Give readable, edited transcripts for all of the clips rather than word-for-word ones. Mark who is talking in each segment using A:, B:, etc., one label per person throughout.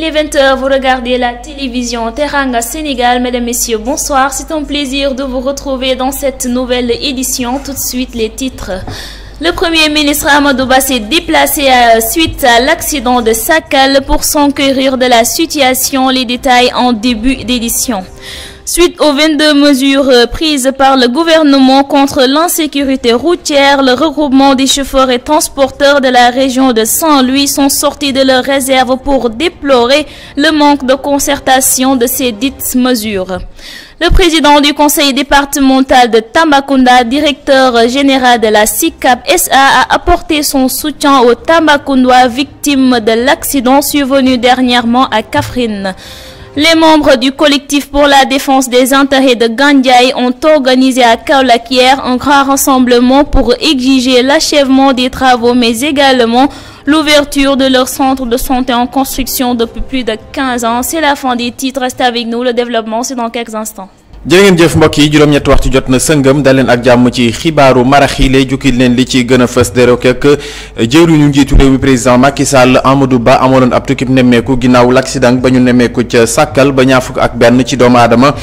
A: est 20h, vous regardez la télévision Teranga Sénégal. Mesdames, Messieurs, bonsoir. C'est un plaisir de vous retrouver dans cette nouvelle édition. Tout de suite, les titres. Le Premier ministre Amadou Ba s'est déplacé suite à l'accident de Sakal pour s'enquérir de la situation. Les détails en début d'édition. Suite aux 22 mesures prises par le gouvernement contre l'insécurité routière, le regroupement des chauffeurs et transporteurs de la région de Saint-Louis sont sortis de leurs réserves pour déplorer le manque de concertation de ces dites mesures. Le président du conseil départemental de Tambacounda, directeur général de la SICAP SA, a apporté son soutien aux Tambacoundois victimes de l'accident survenu dernièrement à Kaffrine. Les membres du collectif pour la défense des intérêts de Gandiaye ont organisé à Kaolack hier un grand rassemblement pour exiger l'achèvement des travaux, mais également l'ouverture de leur centre de santé en construction depuis plus de 15 ans. C'est la fin des titres. Restez avec nous. Le développement, c'est dans quelques instants.
B: jërë ngeen jëf mbokk yi juróom-ñetti waxtu jot na sëngëm dal leen ak jàmm ci xibaaru maraxile jukkil leen li ci gën a fës de rek ak jëwriñu njiitu réew mi président Macky Sall Amadou Ba amaloon ab tukkib nemmeeku ginnaaw l'accident ba ñu nemmeeku ca Sakal ba ñaar fukk ak benn ci doomu aadama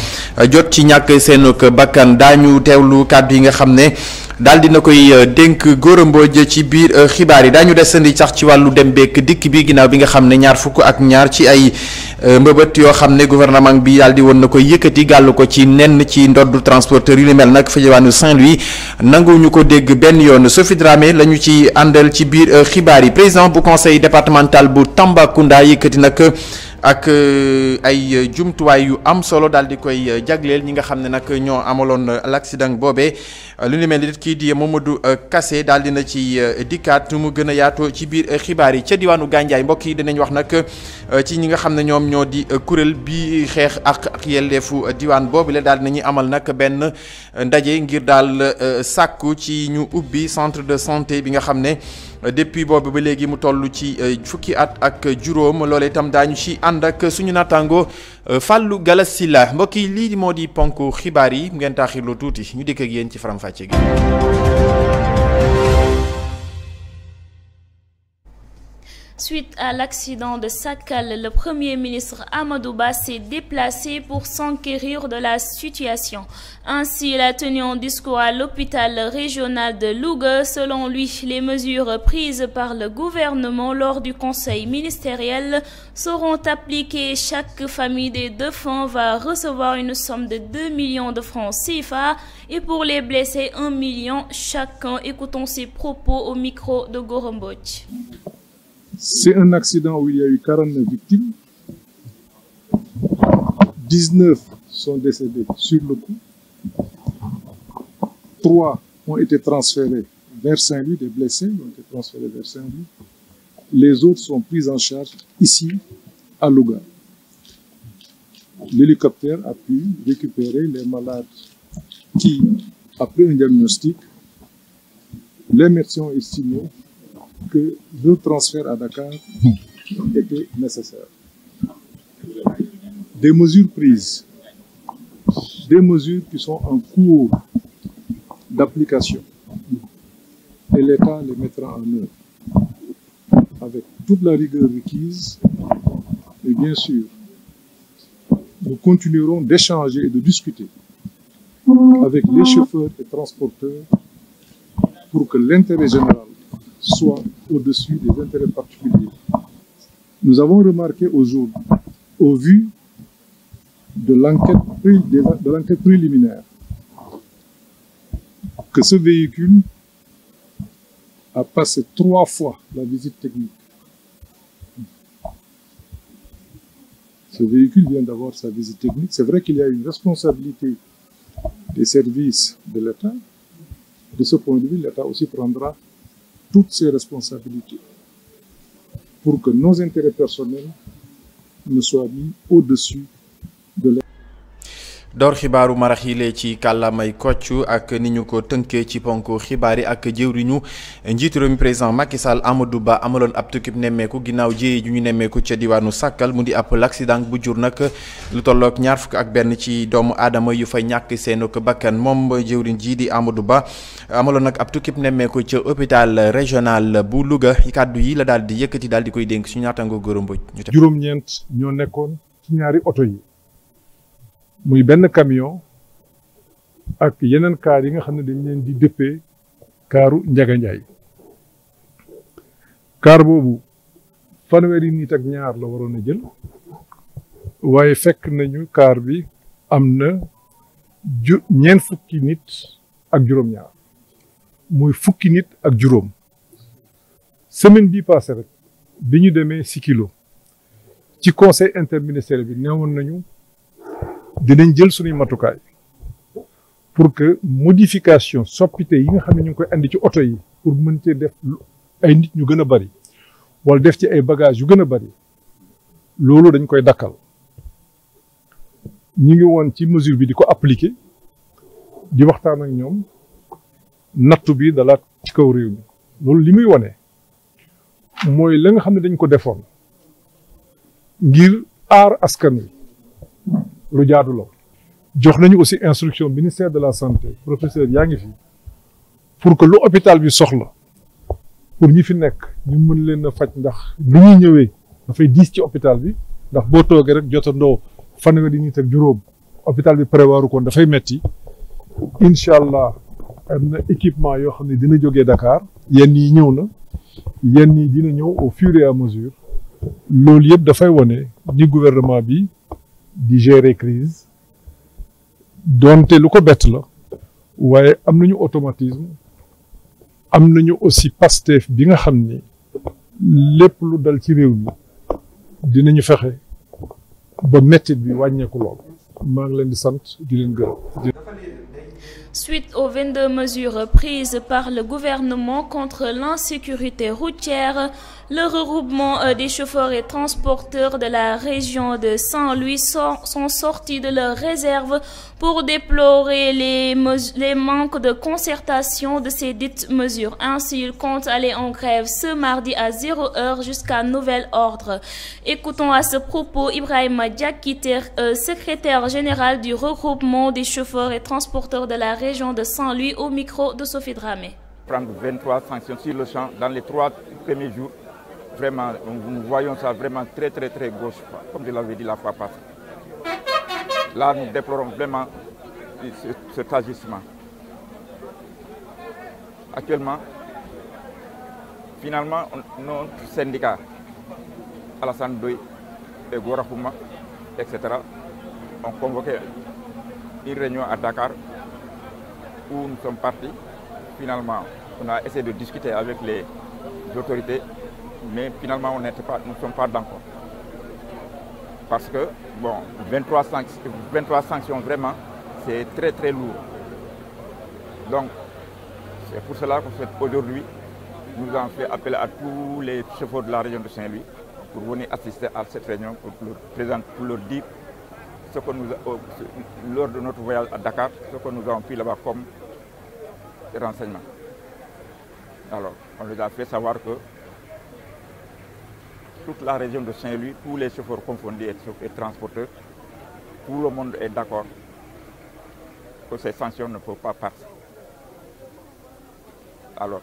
B: jot ci ñàkk seenuk bakkan daañu teewlu kàddu yi nga xam ne daal dina koy dénk Gora Mbodj ci biir xibaar yi daañu desandi sax ci wàllu dem beek dikk bi ginnaaw bi nga xam ne ñaar fukk ak ñaar ci ay mbëbët yoo xam ne gouvernement bi daal di woon na koy yëkkati gàllu ko ci nenn ci ndoddu transporteur yu li mel nag fa jawaanu Saint-Louis nanguwuñu ko dégg benn yoon Sophie Dramé la ñu ci àndal ci biir xibaar yi président bu conseil départemental bu Tambacounda yëkkati nag ak ay jumtuwaay yu am solo daal di koy jagleel ñi nga xam ne nag ñoo amaloon l'accident boobee lu ni mel ni kii di Mamadou Kassé daal dina ci dikkaat mu gën a yaatoo ci biir xibaar yi ca diwaanu Gandiaye mbokk yi dinañ wax nag ci ñi nga xam ne ñoom ñoo di kuréel bi xeex ak yelleefu diwaan boobu la daal dinañuy amal nag benn ndaje ngir daal sàkku ci ñu ubbi centre de santé bi nga xam ne depuis boobu ba léegi mu toll ci fukki at ak juróom loolee itam daañu ci ànd ak suñu naataango Fallou Galassila mbokk yi lii moo di ponk xibaar yi ngeen taaxirlu tuuti ñu dikk ak yéen ci faram-fàcce gi.
A: Suite à l'accident de Sakal, le Premier ministre Amadou Ba s'est déplacé pour s'enquérir de la situation. Ainsi, il a tenu un discours à l'hôpital régional de Louga. Selon lui, les mesures prises par le gouvernement lors du conseil ministériel seront appliquées. Chaque famille des défunts va recevoir une somme de 2 millions de francs CFA et pour les blessés, 1 million chacun. Écoutons ses propos au micro de Gora Mbodj.
C: C'est un accident où il y a eu 49 victimes. 19 sont décédés sur le coup. 3 ont été transférés vers Saint-Louis, des blessés ont été transférés vers Saint-Louis. Les autres sont pris en charge ici, à Louga. L'hélicoptère a pu récupérer les malades qui, après un diagnostic, les médecins ont estimé que le transfert à Dakar était nécessaire. Des mesures prises, des mesures qui sont en cours d'application et l'État les mettra en œuvre avec toute la rigueur requise et bien sûr nous continuerons d'échanger et de discuter avec les chauffeurs et transporteurs pour que l'intérêt général soit au-dessus des intérêts particuliers. Nous avons remarqué aujourd'hui, au vu de l'enquête préliminaire, que ce véhicule a passé 3 fois la visite technique. Ce véhicule vient d'avoir sa visite technique. C'est vrai qu'il y a une responsabilité des services de l'État. De ce point de vue, l'État aussi prendra toutes ses responsabilités pour que nos intérêts personnels ne soient mis au-dessus de l'État.
B: door xibaaru marax yi lee ci kàllaamay kocc ak ni ñu ko tënkee ci ponk xibaar yi ak jëwriñu njiitu réew mi président Macky Sall Amadou Ba amaloon ab tukkib nemmeeku ginnaaw jéye ju ñu nemmeeku ca diwaanu Sàkkal mu di ab l'accident bu jur nag lu tolloog 21 ci doomu aadama yu fa ñàkk seen bakkan moom jëwriñ ji di Amadou Ba amaloon nag ab tukkib nemmeeku ca hôpital régional bu Louga kàddu yi la daal di yëkkati daal di koy dénk suñu naataango Gora Mbodj.
C: juróom-ñeent ñoo nekkoon ci ñaari oto yi. muy benn camion ak yeneen kaar yi nga xam ne dañ leen di dëppee kaaru Njaga Njaay kaar boobu fanweeri nit ak ñaar la waroon a jël waaye fekk nañu kaar bi am na ñeent fukki nit ak juróom-ñaar muy fukki nit ak juróom semaine bii passé rek bi ñu demee Sikilo ci conseil interministériel bi neewoon nañu dinañ jël suñuy matukaay pour que modification soppite yi nga xam ne ñu ngi koy andi ci oto yi pour mën cee def ay nit ñu gën a bari wala def ci ay bagages yu gën a bari loolu dañ koy dakkal ñu ngi woon ci mesure bi di ko appliquer di waxtaan ak ñoom nattu bi dalaat ci kaw réew mi loolu li muy wane mooy la nga xam ne dañ ko defoon ngir aar askan wi lu jaadu la jox nañu aussi instruction ministère de la santé professeur yaa ngi fi pour que lu hôpital bi soxla pour ñi fi nekk ñu mën leen a faj ndax lu ñuy ñëwee dafay diis ci hôpital bi ndax boo toogee rek jotandoo fanweeri nit ak juróom hôpital bi prévoiru koon dafay metti incha allah am na équipement yoo xam ne dina jógee Dakar yenn yi ñëw na yenn yi dina ñëw au fur et à mesure loolu yëpp dafay wone ni gouvernement bi di gérer crise donte lu ko bett la waaye am nañu automatisme am nañu aussi Pastef bi nga xam ni lépp lu dal ci réew mi dinañu fexe ba mettit bi wàññeeku lool maa ngi leen di sant di leen gërëm.
A: Suite aux 22 mesures prises par le gouvernement contre l'insécurité routière, le regroupement des chauffeurs et transporteurs de la région de Saint-Louis sont sortis de leurs réserves pour déplorer les manques de concertation de ces dites mesures. Ainsi, ils comptent aller en grève ce mardi à 0h jusqu'à nouvel ordre. Écoutons à ce propos Ibrahima Diakité, secrétaire général du regroupement des chauffeurs et transporteurs de la région de Saint-Louis au micro de Sophie Dramé.
D: Prendre 23 sanctions sur le champ dans les 3 premiers jours. Vraiment, nous voyons ça vraiment très gauche, comme je l'avais dit la fois passée. Là, nous déplorons vraiment cet agissement. Actuellement, finalement, notre syndicat, Alassane Ndoye et Gora Khouma, etc., ont convoqué une réunion à Dakar où nous sommes partis. Finalement, on a essayé de discuter avec les autorités, mais finalement, nous ne sommes pas d'accord. Parce que, bon, 23 sanctions, vraiment, c'est très lourd. Donc, c'est pour cela qu'aujourd'hui, nous avons fait appel à tous les chauffeurs de la région de Saint-Louis pour venir assister à cette réunion, pour leur dire ce que lors de notre voyage à Dakar, ce que nous avons pris là-bas comme renseignements. Alors, on les a fait savoir que toute la région de Saint-Louis, tous les chauffeurs confondus et transporteurs, tout le monde est d'accord que ces sanctions ne peuvent pas passer. Alors,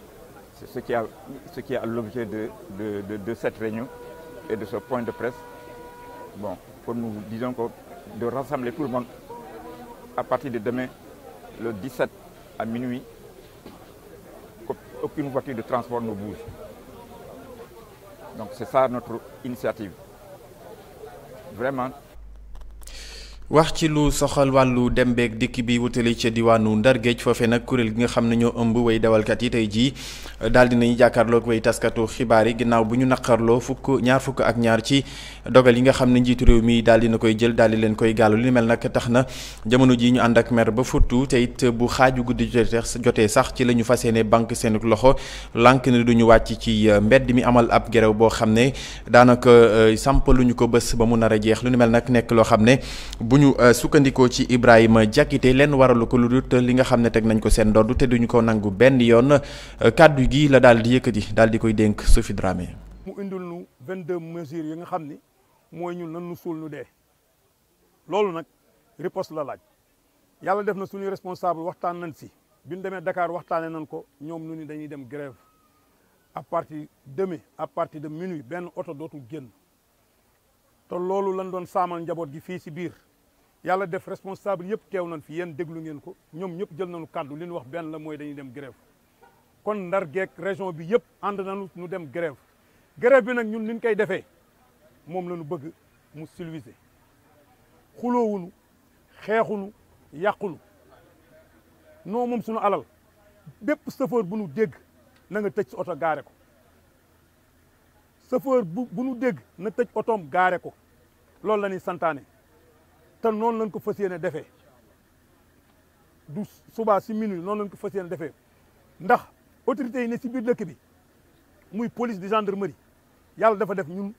D: c'est ce qui est l'objet de cette réunion et de ce point de presse. Bon, pour nous disons que de rassembler tout le monde à partir de demain, le 17 à minuit, aucune voiture de transport ne bouge. Donc c'est ça notre initiative. Vraiment.
B: wax ci lu soxal wàllu dem beeg dikk bi wutali ca diwaanu Ndar Géej foofee nag kuréel gi nga xam ne ñoo ëmb way dawalkat yi tey jii daal dinañu jàkkaarloog way taskatu xibaar yi ginnaaw bu ñu naqarloo ñaar fukk ak ñaar ci dogal yi nga xam ne njiitu réew mi daal dina koy jël daal di leen koy gàllu li mel nag tax na jamono ji ñu ànd ak mer ba futtu te it bu xaaju guddi jotee sax ci la ñu fas yéene banque seen loxo lànk ne duñu wàcc ci mbedd mi amal ab gerew boo xam ne daanaka sampaluñu ko bés ba mu nar a jeex lu ni mel nag nekk loo xam ne ñu sukkandikoo ci Ibrahima Diakité lenn waralu ko lu dul li nga xam ne teg nañ ko seen ndodd te duñu ko nangu benn yoon kàddu gi la daal di yëkkati daal di koy dénk Sophie Dramé.
E: mu indil nu 22 mesures yi nga xam ni mooy ñun nan nu suul nu dee loolu nag riposte la laaj yàlla def na suñuy responsable waxtaan nañ si bi ñu demee Dakar waxtaanee nañ ko ñoom nu ni dañuy dem grève à partir demain à partir de minuit benn oto dootul génn te loolu lañ doon saamal njaboot gi fii si biir yàlla def responsable yëpp teew nañ fi yéen déglu ngeen ko ñoom ñëpp jël nañu kàddu li ñu wax benn la mooy dañuy dem grève kon Ndar geek région bi yëpp ànd nañu ñu dem grève grève bi nag ñun niñ koy defee moom la ñu bëgg mu civilisé xuloowunu xeexunu yàqunu non moom suñu alal bépp chauffeur bu nu dégg na nga tëj si oto gaare ko chauffeur bu nu dégg na tëj otoom gaare ko loolu la ñuy santaane te noonu lañ ko fas yéene defee du subaa si minuit noonu lañ ko fas yéene defee ndax autorités yi ne si biir dëkk bi muy police di gendarmerie yàlla dafa def ñun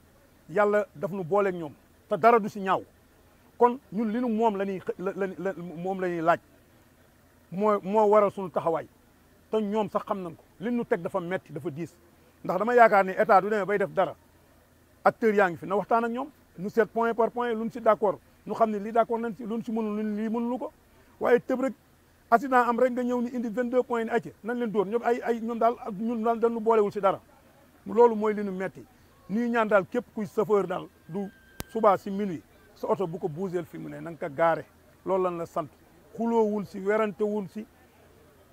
E: yàlla daf nu booleeg ñoom te dara du si ñaaw kon ñun li nu moom la ñuy moom la ñuy laaj moo waral suñu taxawaay te ñoom sax xam nañ ko li nu teg dafa metti dafa diis ndax dama yaakaar ni état du demee bay def dara acteurs yaa ngi fi na waxtaan ak ñoom ñu seet point par point lu ñu si d' accord ñu xam ne lii d' accord nañ si lu ñu si mënul lii mënulu ko waaye tëb rek accident am rek nga ñëw ni indi 22 points ni acce nañ leen dóor ñoom ñoom daal dañu boolewul si dara loolu mooy li nu metti ñuy ñaan daal képp kuy chauffeur daal du subaa si minuit sa oto bu ko bougeel fi mu ne na nga ko gaare loolu lan la sant xuloowul si werantewul si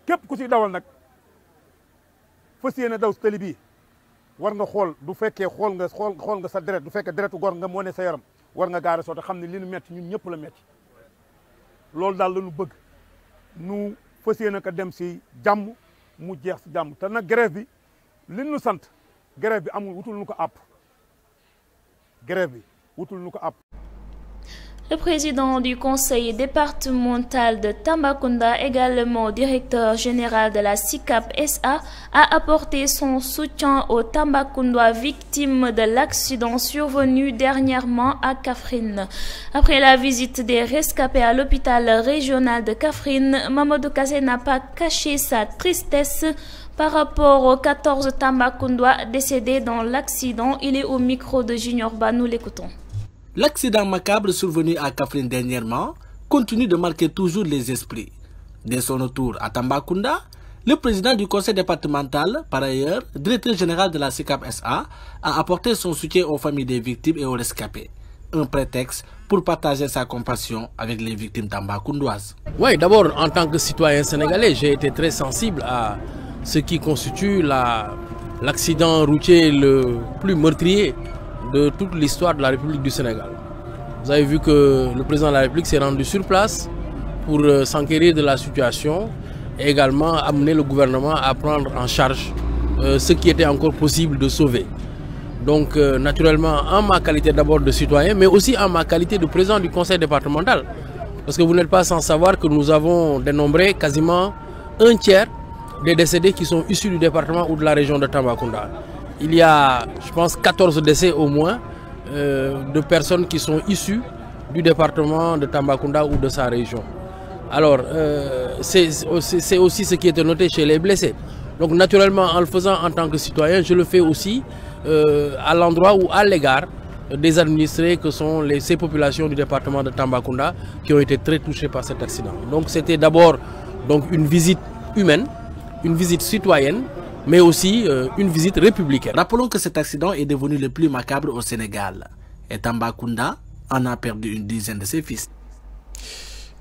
E: képp ku si dawal nag fas yéene daw si tali bii war nga xool du fekkee xool nga sa deret du fekkee deretu gor nga moo ne sa yaram war nga gaare soo te xam ne li nu metti ñun ñëpp la metti loolu daal la ñu bëgg nu fas yéene ko dem si jàmm mu jeex si jàmm te nag grève bi li nu sant grève bi amul wutul nu ko àpp grève bi wutul nu ko àpp.
A: Le président du conseil départemental de Tambacounda, également directeur général de la SICAP SA, a apporté son soutien aux Tambacoundois victimes de l'accident survenu dernièrement à Kaffrine. Après la visite des rescapés à l'hôpital régional de Kaffrine, Mamadou Kassé n'a pas caché sa tristesse par rapport aux 14 Tambacoundois décédés dans l'accident. Il est au micro de Junior Ba, nous l'écoutons.
F: L'accident macabre survenu à Kaffrine dernièrement continue de marquer toujours les esprits. Dès son retour à Tambacounda, le président du conseil départemental, par ailleurs directeur général de la SICAP SA, a apporté son soutien aux familles des victimes et aux rescapés. Un prétexte pour partager sa compassion avec les victimes tambacoundoises.
G: Oui, d'abord, en tant que citoyen sénégalais, j'ai été très sensible à ce qui constitue l'accident routier le plus meurtrier de toute l'histoire de la République du Sénégal. Vous avez vu que le président de la République s'est rendu sur place pour s'enquérir de la situation et également amener le gouvernement à prendre en charge ce qui était encore possible de sauver. Donc naturellement, en ma qualité d'abord de citoyen, mais aussi en ma qualité de président du conseil départemental. Parce que vous n'êtes pas sans savoir que nous avons dénombré quasiment un tiers des décédés qui sont issus du département ou de la région de Tambacounda. Il y a, je pense, 14 décès au moins de personnes qui sont issues du département de Tambacounda ou de sa région. Alors, c'est aussi ce qui était noté chez les blessés. Donc, naturellement, en le faisant en tant que citoyen, je le fais aussi à l'endroit ou à l'égard des administrés que sont ces populations du département de Tambacounda qui ont été très touchées par cet accident. Donc, c'était d'abord une visite humaine, une visite citoyenne, mais aussi une visite républicaine.
F: Rappelons que cet accident est devenu le plus macabre au Sénégal. Et Tambacounda en a perdu une dizaine de ses fils.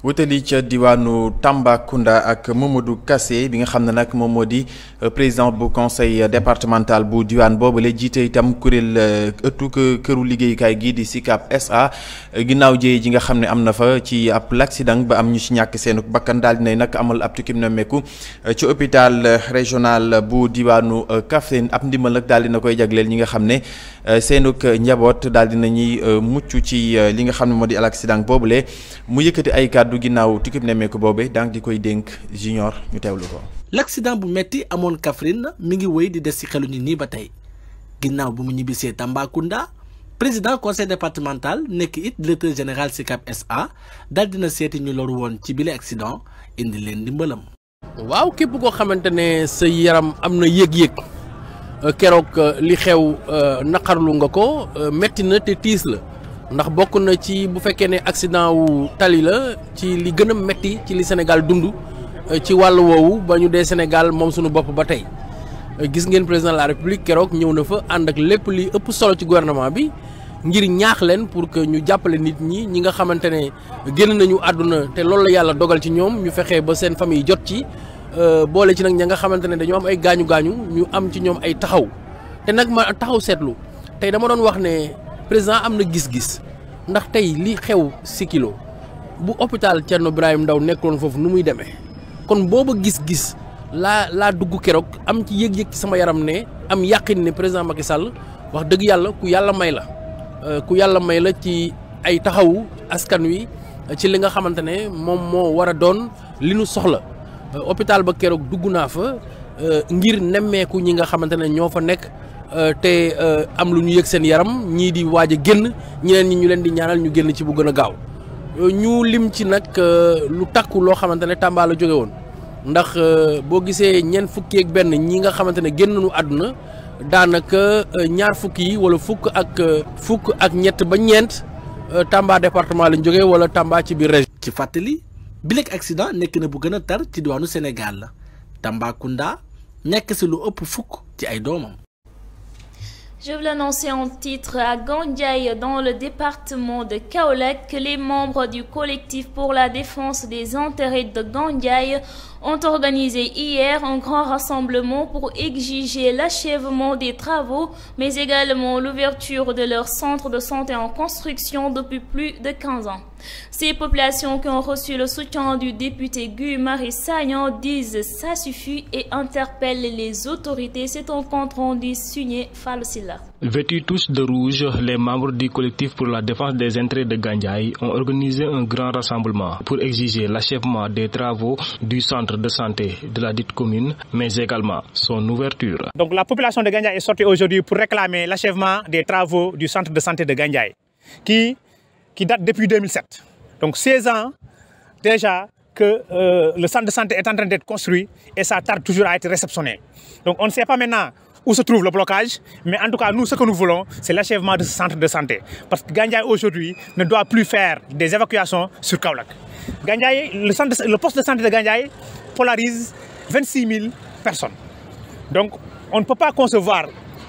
B: wutali ca diwaanu Tambacounda ak Mamadou Kassé bi nga xam ne nag moom moo di président bu conseil départemental bu diwaan boobu la jiite itam kuréel ëttu këru liggéeyukaay gii di SICAP SA ginnaaw jëye ji nga xam ne am na fa ci ab l'accident ba am ñu ci ñàkk seenu bakkan daal dinay nag amal ab tukkim na meeku ci hôpital régional bu diwaanu Kaffrine ab ndimbal nag daal dina koy jagleel ñi nga xam ne seenuk njaboot daal dinañuy mucc ci li nga xam ne moo di l'accident boobule mu yëkkati ay kàddu ginnaaw tukkib nemmeeku boobe donc di koy dénk Junior ñu teewlu ko.
F: L'accident bu metti amoon Kaffrine mi ngi wéy di des ci xelu nit ñi ba tey ginnaaw bu mu ñibbisee Tambacounda président conseil départemental nekk it directeur général SICAP SA daal dina seeti ñu loru woon ci bile accident indi leen dimbalam.
G: waaw képp koo xamante ne sa yaram am na yëg-yëg keroog li xew naqarlu nga ko metti na te tiis la ndax bokk na ci bu fekkee ne accident wu tali la ci li gën a metti ci li Sénégal dund ci wàll woowu ba ñu dee Sénégal moom suñu bopp ba tey gis ngeen président de la République keroog ñëw na fa ànd ak lépp li ëpp solo ci gouvernement bi ngir ñaax leen pour que ñu jàppale nit ñi nga xamante ne génn nañu àdduna te loolu la yàlla dogal ci ñoom ñu fexe ba seen famille jot ci boole ci nag ña nga xamante ne dañoo am ay gaañu-gaañu ñu am ci ñoom ay taxaw te nag ma taxaw seetlu tey dama doon wax ne président am na gis-gis ndax tey li xew Sikilo bu hôpital Thierno Birahim Ndao nekkoon foofu nu muy demee kon booba gis-gis laa dugg keroog am ci yëg-yëg ci sama yaram ne am yàqin ne président Macky Sall wax dëgg yàlla ku yàlla may la ci ay taxawu askan wi ci li nga xamante ne moom moo war a doon li nu soxla hôpital ba keroog dugg naa fa ngir nemmeeku ñi nga xamante ne ñoo fa nekk te am lu ñu yëg seen yaram ñii di waaj a génn ñeneen ñi ñu leen di ñaanal ñu génn ci bu gën a gaaw ñu lim ci nag lu takku loo xamante ne Tamba la jóge woon ndax boo gisee ñeent fukki ak benn ñi nga xamante ne génn nañu àdduna daanaka ñaar fukki yi wala fukk ak ñett ba ñeent Tamba département lañ jógee wala Tamba ci biir région.
F: ci fàttali bileeg accident nekk na bu gën a tar ci diwaanu Sénégal la Tambacounda nekk si lu ëpp fukk ci ay doomam.
A: Je vous l'annonçais en titre à Gandiaye, dans le département de Kaolack, que les membres du collectif pour la défense des intérêts de Gandiaye ont organisé hier un grand rassemblement pour exiger l'achèvement des travaux, mais également l'ouverture de leur centre de santé en construction depuis plus de 15 ans. Ces populations qui ont reçu le soutien du député Guy Marius Sagna disent ça suffit et interpellent les autorités. C'est un compte rendu signé Fallou Silla.
H: Vêtus tous de rouge, les membres du collectif pour la défense des intérêts de Gandiaye ont organisé un grand rassemblement pour exiger l'achèvement des travaux du centre de santé de la dite commune, mais également son ouverture.
I: Donc la population de Gandiaye est sortie aujourd'hui pour réclamer l'achèvement des travaux du centre de santé de Gandiaye, qui date depuis 2007. Donc 16 ans déjà que le centre de santé est en train d'être construit et ça tarde toujours à être réceptionné. Donc on ne sait pas maintenant où se trouve le blocage, mais en tout cas, nous, ce que nous voulons, c'est l'achèvement de ce centre de santé. Parce que Gandiaye, aujourd'hui, ne doit plus faire des évacuations sur Kaolack. Gandiaye, le poste de santé de Gandiaye polarise 26 000 personnes. Donc, on ne peut pas concevoir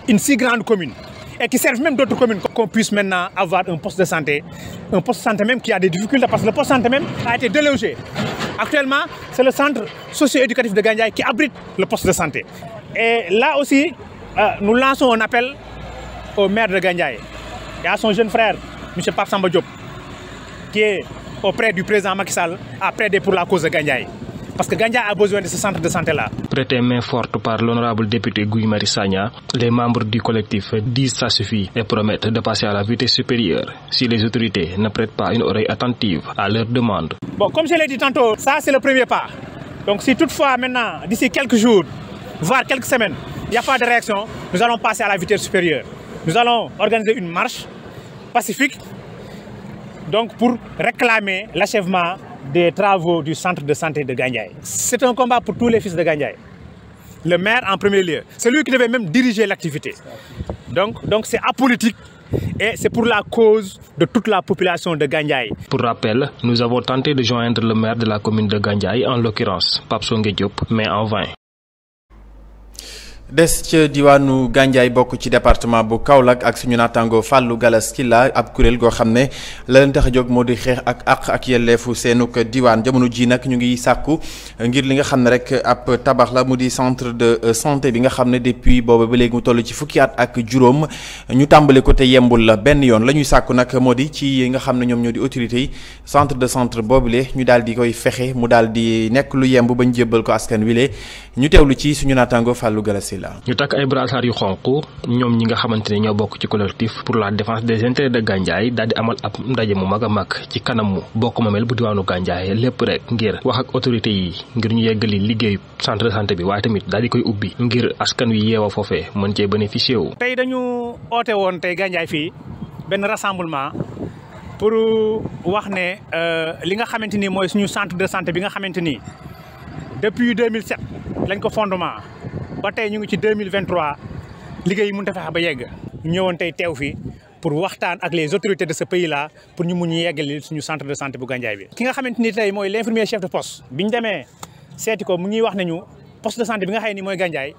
I: une si grande commune et qui serve même d'autres communes qu'on puisse maintenant avoir un poste de santé même qui a des difficultés parce que le poste de santé même a été délogé. Actuellement, c'est le centre socio-éducatif de Gandiaye qui abrite le poste de santé. Et là aussi, nous lançons un appel au maire de Gandiaye et à son jeune frère, M. Pape Samba Diop, qui est auprès du président Macky Sall, à plaider pour la cause de Gandiaye. Parce que Gandiaye a besoin de ce centre de santé-là.
H: Prêté main forte par l'honorable député Guy Marius Sagna, les membres du collectif disent ça suffit et promettent de passer à la vitesse supérieure si les autorités ne prêtent pas une oreille attentive à leurs demandes.
I: Bon, comme je l'ai dit tantôt, ça c'est le premier pas. Donc si toutefois maintenant, d'ici quelques jours, voire quelques semaines, il n'y a pas de réaction, nous allons passer à la vitesse supérieure. Nous allons organiser une marche pacifique donc pour réclamer l'achèvement des travaux du centre de santé de Gandiaye. C'est un combat pour tous les fils de Gandiaye. Le maire en premier lieu, c'est lui qui devait même diriger l'activité. Donc c'est apolitique et c'est pour la cause de toute la population de Gandiaye.
H: Pour rappel, nous avons tenté de joindre le maire de la commune de Gandiaye, en l'occurrence Pape Songué Diop, mais en vain.
B: des ca diwaanu Gandiaye bokk ci département bu Kaolack ak suñu naataango Fallou Galas Killa ab kuréel goo xam ne la leen tax a jóg moo di xeex ak àq ak yelleefu seenuk diwaan jamono ji nag ñu ngi sàkku ngir li nga xam ne rek ab tabax la mu di centre de santé bi nga xam ne depuis boobu ba léegi mu toll ci fukki at ak juróom ñu tàmbale ko te yembul la benn yoon la ñuy sàkku nag moo di ci nga xam ne ñoom ñoo di autorités yi centre de santé boobule ñu daal di koy fexe mu daal di nekk lu yemb bañ jébbal ko askan wile ñu teewlu ci suñu naataango Fallou Galas
H: ñu takk ay brassard yu xonq ñoom ñi nga xamante ne ñoo bokk ci collectif pour la défense des intérêts de Gandiaye daal di amal ab ndaje mu mag a mag ci kanamu bokk mamel bu diwaanu Gandiaye lépp rek ngir wax ak autorité yi ngir ñu yeggali liggéeyu centre de santé bi waaye tamit daal di koy ubbi ngir askan wi yeewa foofee mën cee bénéficier wu.
I: tey dañu oote woon tey Gandiaye fii benn rassemblement pour wax ne li nga xamante ni mooy suñu centre de santé bi nga xamante ni depuis 2007 lañ ko fondement ba tey ñu ngi ci 2023 liggéey yi mënut a fexe ba yegg ñëwoon tey teew fi pour waxtaan ak les autorités de ce pays là pour ñu mun ñu yeggali suñu centre de santé bu Gandiaye bi. ki nga xamante ni tey mooy l'infirmier chef de poste bi ñu demee seeti ko mu ngi wax nañu poste de santé bi nga xam ne mooy Gandiaye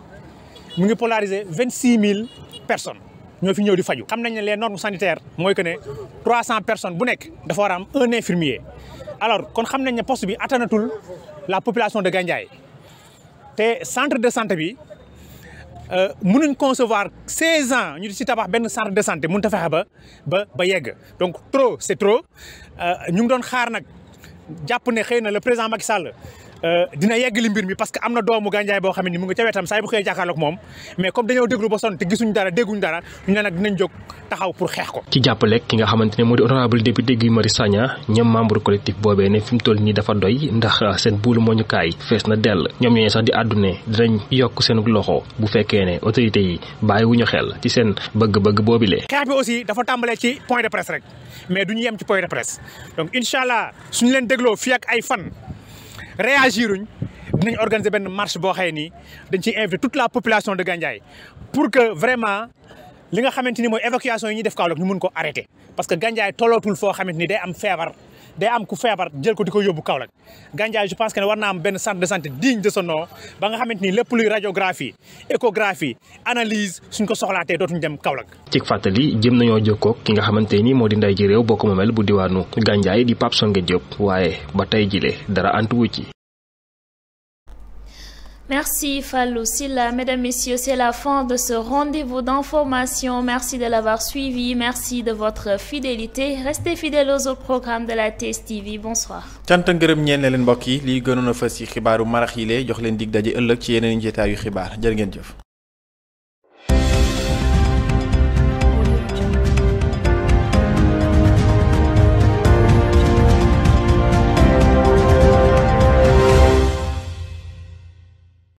I: mu ngi polariser 26000 personnes ñoo fi ñëw di faju. xam nañ ne les normes sanitaires mooy que ne 300 personnes bu nekk dafa war a am un infirmier alors kon xam nañ ne poste bi attanatul la population de Gandiaye te centre de santé bi. mënuñ concevoir 16 ans ñu ci tabax benn centre de santé mënut a fexe ba yegg donc trop c'est trop ñu ngi doon xaar nag jàpp ne xëy na le président Macky Sall dina yeggali mbir mi parce que am na doomu Gandiaye boo xam ne ni mu ngi ca wetam saa bu xëyee jàkkaarloog moom mais comme dañoo déglu ba sonn te gisuñ dara dégguñ dara ñu ne nag dinañ jóg taxaw pour xeex ko.
H: ci jàppale ki nga xamante ne moo di honorable député Guy Marius Sagna ñoom membre collectif boobee ne fi mu toll nii dafa doy ndax seen buulu moo ñu kaay fees na dell ñoom ñooñu sax di àddune dinañ yokk seen loxo bu fekkee ne autorités yi bàyyiwuñu xel ci seen bëgg-bëgg boobile.
I: xeex bi aussi dafa tàmbalee ci point de presse rek mais duñu yem ci point de presse donc incha allah suñu leen dégloo fii ak ay fan réagiruñ dinañ organiser benn marche boo xëy ni dañ ciy inviter toute la population de Gandiaye pour que vraiment li nga xamante ni mooy évacuation yi ñuy def Kaolack ñu mun ko arrêter parce que Gandiaye tollootul foo xamante ni day am ku feebar jël ko di ko yóbbu Kaolack Gandiaye je pense que ne war naa am benn centre de santé digne de son nom ba nga xamante ni lépp luy radiographie échographie analyse suñ ko soxlaatee dootuñ dem Kaolack.
H: ci fàttali jëm nañoo jokkoo ki nga xamante ni moo di nday ji réew bokk moomel bu diwaanu Gandiaye di Pape Songe Diop waaye ba tey jile dara antuwu ci.
A: Merci Fallou Silla. Mesdames, Messieurs, c'est la fin de ce rendez-vous d'information. Merci de l'avoir suivi. Merci de votre fidélité. Restez fidèles aux autres programmes de la TSTV. Bonsoir.
B: cant ngërëm ñeel na leen mbokk yi lii gënoon a fës ci xibaaru marax yi lee jox leen dig daje ëllëg ci yeneen njëtaayu xibaar jërë ngeen jëf.